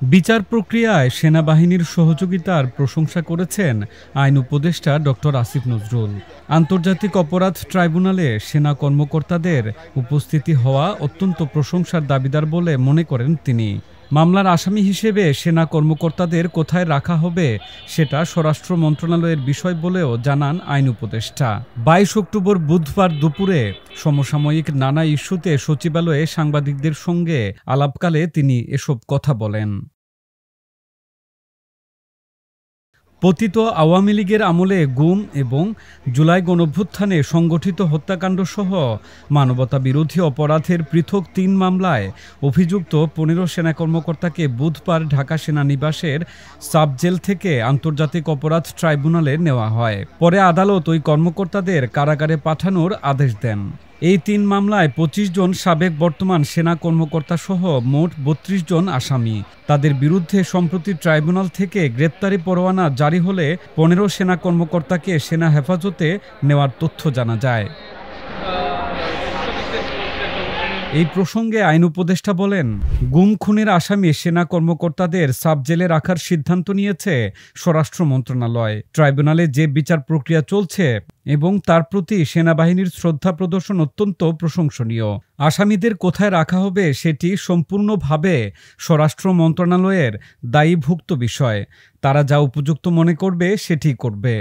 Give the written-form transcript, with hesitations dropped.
বিচার প্রক্রিয়ায় সেনাবাহিনীর সহযোগিতার প্রশংসা করেছেন আইন উপদেষ্টা ডক্টর আসিফ নজরুল। আন্তর্জাতিক অপরাধ ট্রাইব্যুনালে সেনা কর্মকর্তাদের উপস্থিতি হওয়া অত্যন্ত প্রশংসার দাবিদার বলে মনে করেন তিনি। মামলার আসামি হিসেবে সেনা কর্মকর্তাদের কোথায় রাখা হবে সেটা স্বরাষ্ট্র মন্ত্রণালয়ের বিষয় বলেও জানান আইন উপদেষ্টা। ২২ অক্টোবর বুধবার দুপুরে সমসাময়িক নানা ইস্যুতে সচিবালয়ে সাংবাদিকদের সঙ্গে আলাপকালে তিনি এসব কথা বলেন। পতিত আওয়ামী লীগের আমলে গুম এবং জুলাই গণঅভ্যুত্থানে সংগঠিত হত্যাকাণ্ডসহ মানবতাবিরোধী অপরাধের পৃথক ৩ মামলায় অভিযুক্ত ১৫ সেনা কর্মকর্তাকে বুধবার ঢাকা সেনানিবাসের সাবজেল থেকে আন্তর্জাতিক অপরাধ ট্রাইব্যুনালে নেওয়া হয়। পরে আদালত ওই কর্মকর্তাদের কারাগারে পাঠানোর আদেশ দেন। এই ৩ মামলায় ২৫ জন সাবেক বর্তমান সেনা কর্মকর্তা সহ মোট ৩২ জন আসামি। তাদের বিরুদ্ধে সম্প্রতি ট্রাইব্যুনাল থেকে গ্রেপ্তারি পরোয়ানা জারি হলে ১৫ সেনা কর্মকর্তাকে সেনা হেফাজতে নেওয়ার তথ্য জানা যায়। এই প্রসঙ্গে আইন উপদেষ্টা বলেন, গুম খুনের আসামি সেনা কর্মকর্তাদের সাবজেলে রাখার সিদ্ধান্ত নিয়েছে স্বরাষ্ট্র মন্ত্রণালয়। ট্রাইব্যুনালে যে বিচার প্রক্রিয়া চলছে এবং তার প্রতি সেনাবাহিনীর শ্রদ্ধা প্রদর্শন অত্যন্ত প্রশংসনীয়। আসামিদের কোথায় রাখা হবে সেটি সম্পূর্ণভাবে স্বরাষ্ট্র মন্ত্রণালয়ের দায়ীভুক্ত বিষয়। তারা যা উপযুক্ত মনে করবে সেটি করবে।